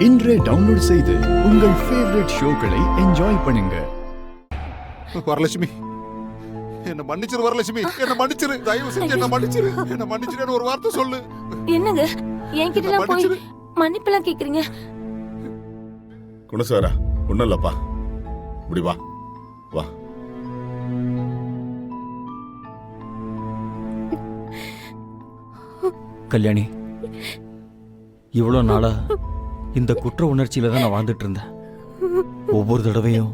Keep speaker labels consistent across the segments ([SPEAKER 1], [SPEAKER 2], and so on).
[SPEAKER 1] இன்றே டவுன்லோட் செய்து உங்கள் ஃபேவரட் ஷோக்களை என்ஜாய் பண்ணுங்க.
[SPEAKER 2] வரலட்சுமி, என்ன மன்னிச்சிரு. வரலட்சுமி, என்ன மன்னிச்சிரு. தயவு செஞ்சு என்ன மன்னிச்சிரு. என்ன மன்னிச்சிருன்னு ஒரு வார்த்தை சொல்லு.
[SPEAKER 3] என்னங்க என்கிட்ட எல்லாம் போய் மன்னிப்பெல்லாம் கேக்குறீங்க?
[SPEAKER 2] குணசாரா, ஒண்ணும் இல்லப்பா. இப்படி வா வா.
[SPEAKER 4] கல்யாணி, இவ்வளோ நாளா இந்த குற்ற உணர்ச்சியில தான் நான் வாழ்ந்துட்டு இருந்தேன். ஒவ்வொரு தடவையும்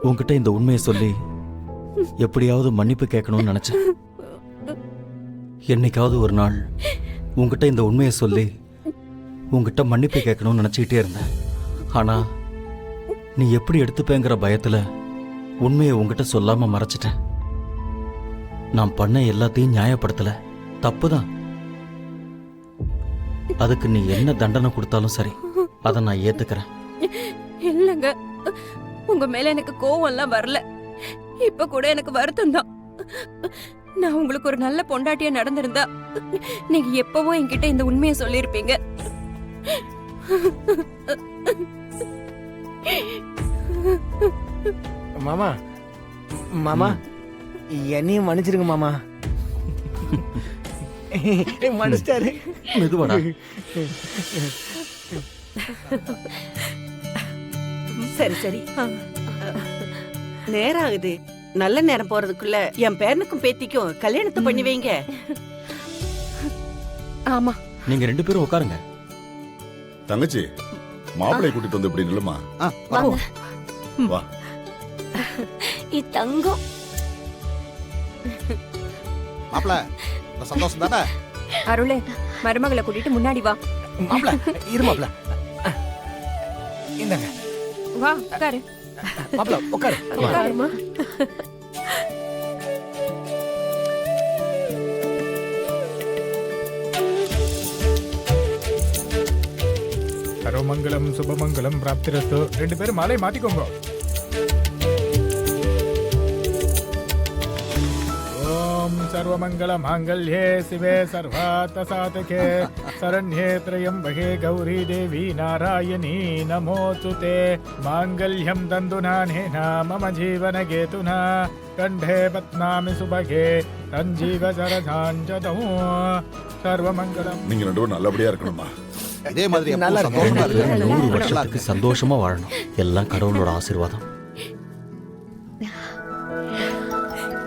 [SPEAKER 4] உன்கிட்ட இந்த உண்மையை சொல்லி எப்படியாவது மன்னிப்பு கேட்கணும்னு நினைச்சேன். என்னைக்காவது ஒரு நாள் உன்கிட்ட இந்த உண்மையை சொல்லி உன்கிட்ட மன்னிப்பு கேட்கணும்னு நினைச்சுக்கிட்டே இருந்தேன். ஆனா நீ எப்படி எடுத்துப்பேங்கிற பயத்துல உண்மையை உன்கிட்ட சொல்லாம மறைச்சிட்டேன். நான் பண்ண எல்லாத்தையும் நியாயப்படுத்தல, தப்புதான். அதுக்கு நீ என்ன தண்டனை கொடுத்தாலும் சரி, அதை நான் ஏத்துக்கிறேன்.
[SPEAKER 5] இல்லங்க, உங்க மேல எனக்கு கோவம் எல்லாம் வரல. இப்ப கூட எனக்கு வருத்தம் தான். நான் உங்களுக்கு ஒரு நல்ல பொண்டாட்டியா நடந்திருந்தா நீங்க எப்பவும் என்கிட்ட இந்த உண்மையை சொல்லிருப்பீங்க.
[SPEAKER 6] மாமா மாமா என்னையும் மன்னிச்சிருங்க மாமா. மன்னிச்சிட்டாரு.
[SPEAKER 4] மெதுவாடா.
[SPEAKER 7] சரி சரி, நேரம் ஆகுது. நல்ல நேரம் போறதுக்குள்ள என் பேரனுக்கும் பேத்திக்கும் கல்யாணத்தை பண்ணி வைங்க.
[SPEAKER 5] ஆமா,
[SPEAKER 4] நீங்க ரெண்டு பேரும் உட்காருங்க.
[SPEAKER 2] தங்கச்சி, மாப்பிள்ளை கூட்டிட்டு வந்து இப்படி நில்லுமா. வா.
[SPEAKER 3] தங்கம்
[SPEAKER 2] மாப்பிள்ள, சந்தோஷம் தானே?
[SPEAKER 5] அருளே, மருமகளை கூட்டிட்டு முன்னாடி வா.
[SPEAKER 6] மாப்ள இரு மாப்ள. இந்தாங்க.
[SPEAKER 5] வா உட்காரு.
[SPEAKER 6] மாப்ள உட்காரு.
[SPEAKER 5] உட்காருமா.
[SPEAKER 8] சர்வமங்கலம் சுபமங்கலம் பிராப்திரஸ்து. ரெண்டு பேரும் மாலை மாத்திக்கோங்க. ஓம் சர்வமங்கல மாங்கல்யே சிவே சர்வார்த்த சாதகே சரண்யே த்ரயம்பகே கௌரி தேவி நாராயணி நமோஸ்துதே. மாங்கல்யம் தந்துநானேன மம ஜீவன கேதுனா கண்டே பத்னாமி சுபகே சஞ்சீவ சரதாஞ்சதோ. சர்வமங்கலம்.
[SPEAKER 2] நீங்க ரெண்டு பேரும் நல்லபடியா இருக்கணுமா.
[SPEAKER 6] இதே மாதிரி நல்லா
[SPEAKER 4] ரெண்டு பேரும் 100 வருஷத்துக்கு சந்தோஷமா வாழணும். எல்லாம் கடவுளோட ஆசீர்வாதம்.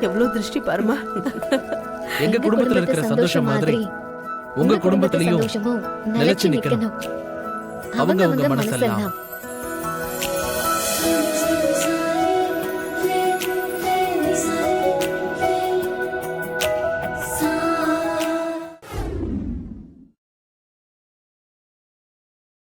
[SPEAKER 7] எவ்வளவு திருஷ்டி பாருமா.
[SPEAKER 9] எங்க குடும்பத்துல இருக்கிற சந்தோஷம் மாதிரி உங்க குடும்பத்திலயும் நிலைச்சு நிக்கணும். அவங்க மனசெல்லாம்